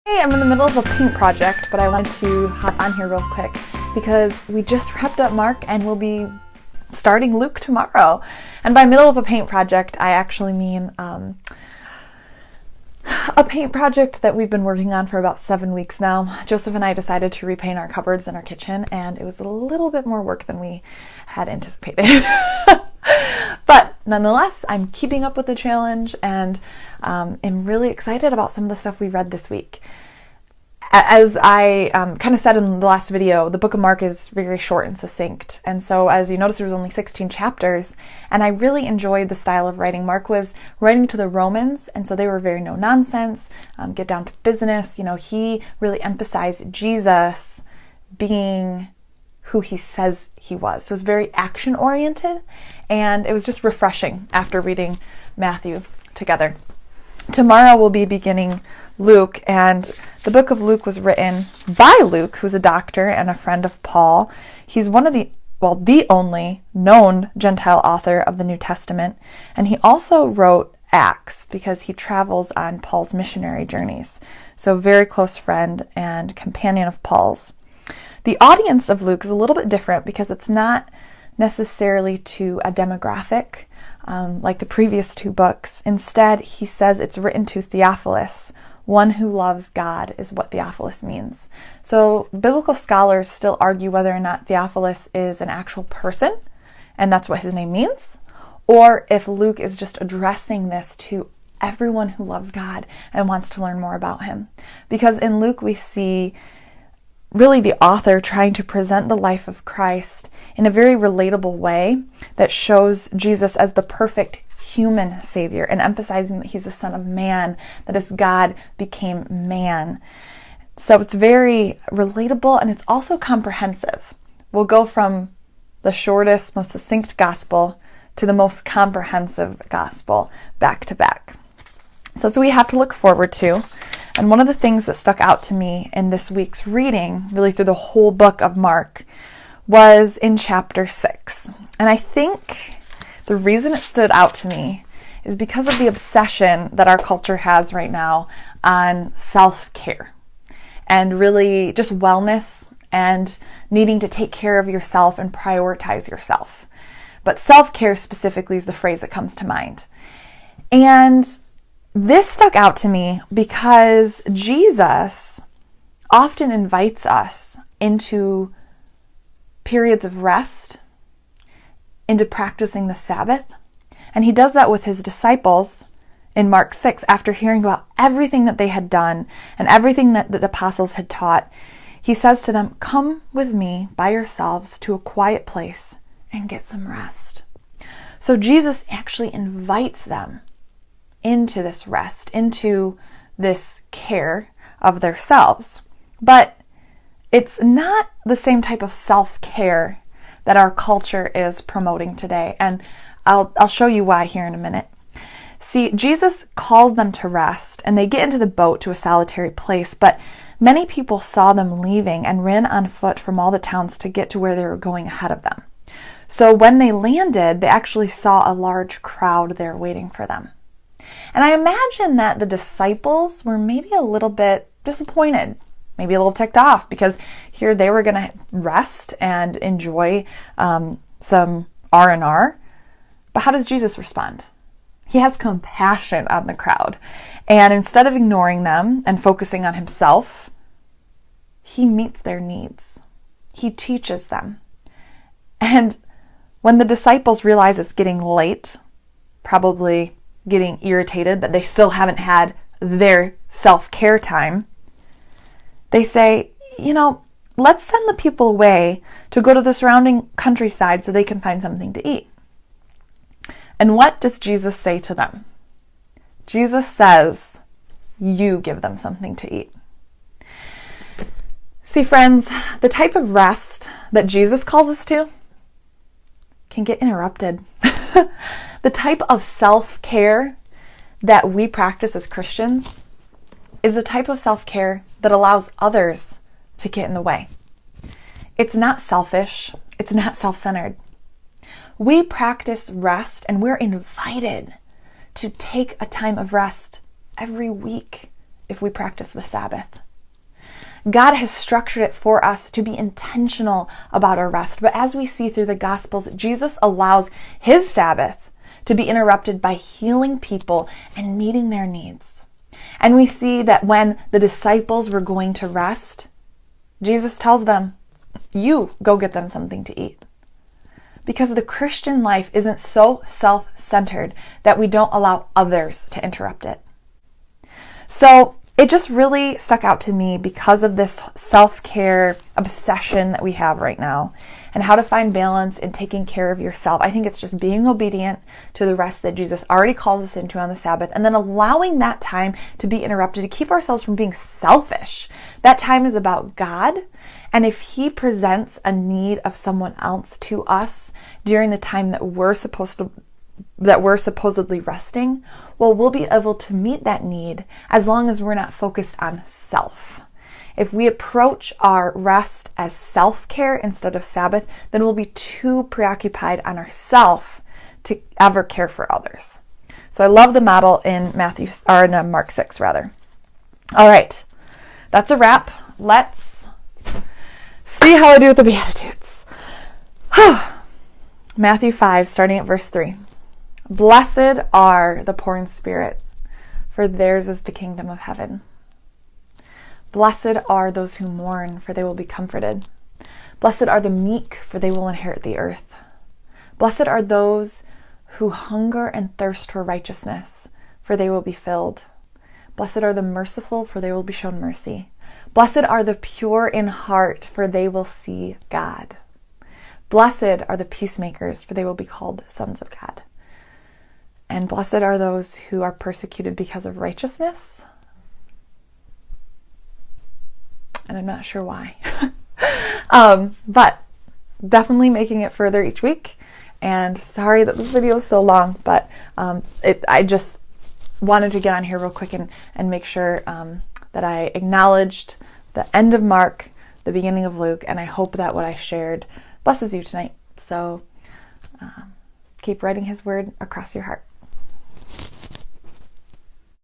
Hey, I'm in the middle of a paint project, but I wanted to hop on here real quick because we just wrapped up Mark and we'll be starting Luke tomorrow. And by middle of a paint project, I actually mean a paint project that we've been working on for about 7 weeks now. Joseph and I decided to repaint our cupboards in our kitchen, and it was a little bit more work than we had anticipated. But nonetheless, I'm keeping up with the challenge and am really excited about some of the stuff we read this week. As I kind of said in the last video, the book of Mark is very short and succinct. And so as you notice, there was only 16 chapters, and I really enjoyed the style of writing. Mark was writing to the Romans, and so they were very no-nonsense, get down to business. You know, he really emphasized Jesus being who he says he was. So it was very action-oriented, and it was just refreshing after reading Matthew together. Tomorrow we'll be beginning Luke, and the book of Luke was written by Luke, who's a doctor and a friend of Paul. He's the only known Gentile author of the New Testament, and he also wrote Acts because he travels on Paul's missionary journeys. So very close friend and companion of Paul's. The audience of Luke is a little bit different because it's not necessarily to a demographic like the previous two books. Instead, he says it's written to Theophilus. One who loves God is what Theophilus means. So biblical scholars still argue whether or not Theophilus is an actual person, and that's what his name means, or if Luke is just addressing this to everyone who loves God and wants to learn more about him. Because in Luke we see really the author trying to present the life of Christ in a very relatable way that shows Jesus as the perfect human Savior and emphasizing that he's the Son of Man, that as God became man. So it's very relatable and it's also comprehensive. We'll go from the shortest, most succinct gospel to the most comprehensive gospel back to back. So that's what we have to look forward to. And one of the things that stuck out to me in this week's reading, really through the whole book of Mark, was in chapter 6. And I think the reason it stood out to me is because of the obsession that our culture has right now on self-care and really just wellness and needing to take care of yourself and prioritize yourself. But self-care specifically is the phrase that comes to mind. And this stuck out to me because Jesus often invites us into periods of rest, into practicing the Sabbath. And he does that with his disciples in Mark 6 after hearing about everything that they had done and everything that the apostles had taught. He says to them, "Come with me by yourselves to a quiet place and get some rest." So Jesus actually invites them into this rest, into this care of themselves. But it's not the same type of self-care that our culture is promoting today. And I'll show you why here in a minute. See, Jesus calls them to rest, and they get into the boat to a solitary place, but many people saw them leaving and ran on foot from all the towns to get to where they were going ahead of them. So when they landed, they actually saw a large crowd there waiting for them. And I imagine that the disciples were maybe a little bit disappointed, maybe a little ticked off, because here they were going to rest and enjoy some R&R. But how does Jesus respond? He has compassion on the crowd. And instead of ignoring them and focusing on himself, he meets their needs. He teaches them. And when the disciples realize it's getting late, probably getting irritated that they still haven't had their self-care time, they say, let's send the people away to go to the surrounding countryside so they can find something to eat. And what does Jesus say to them? Jesus says, you give them something to eat. See, friends, the type of rest that Jesus calls us to can get interrupted. The type of self-care that we practice as Christians is a type of self-care that allows others to get in the way. It's not selfish. It's not self-centered. We practice rest, and we're invited to take a time of rest every week, if we practice the Sabbath. God has structured it for us to be intentional about our rest. But as we see through the Gospels, Jesus allows his Sabbath to be interrupted by healing people and meeting their needs. And we see that when the disciples were going to rest, Jesus tells them, you go get them something to eat. Because the Christian life isn't so self-centered that we don't allow others to interrupt it. So it just really stuck out to me because of this self-care obsession that we have right now and how to find balance in taking care of yourself. I think it's just being obedient to the rest that Jesus already calls us into on the Sabbath, and then allowing that time to be interrupted to keep ourselves from being selfish. That time is about God, and if he presents a need of someone else to us during the time that we're supposedly resting, well, we'll be able to meet that need as long as we're not focused on self. If we approach our rest as self-care instead of Sabbath, then we'll be too preoccupied on ourself to ever care for others. So I love the model in Mark 6 rather. All right, that's a wrap. Let's see how I do with the Beatitudes. Matthew 5, starting at verse 3. Blessed are the poor in spirit, for theirs is the kingdom of heaven. Blessed are those who mourn, for they will be comforted. Blessed are the meek, for they will inherit the earth. Blessed are those who hunger and thirst for righteousness, for they will be filled. Blessed are the merciful, for they will be shown mercy. Blessed are the pure in heart, for they will see God. Blessed are the peacemakers, for they will be called sons of God. And blessed are those who are persecuted because of righteousness. And I'm not sure why. But definitely making it further each week. And sorry that this video is so long, but I just wanted to get on here real quick and make sure that I acknowledged the end of Mark, the beginning of Luke, and I hope that what I shared blesses you tonight. So keep writing his word across your heart.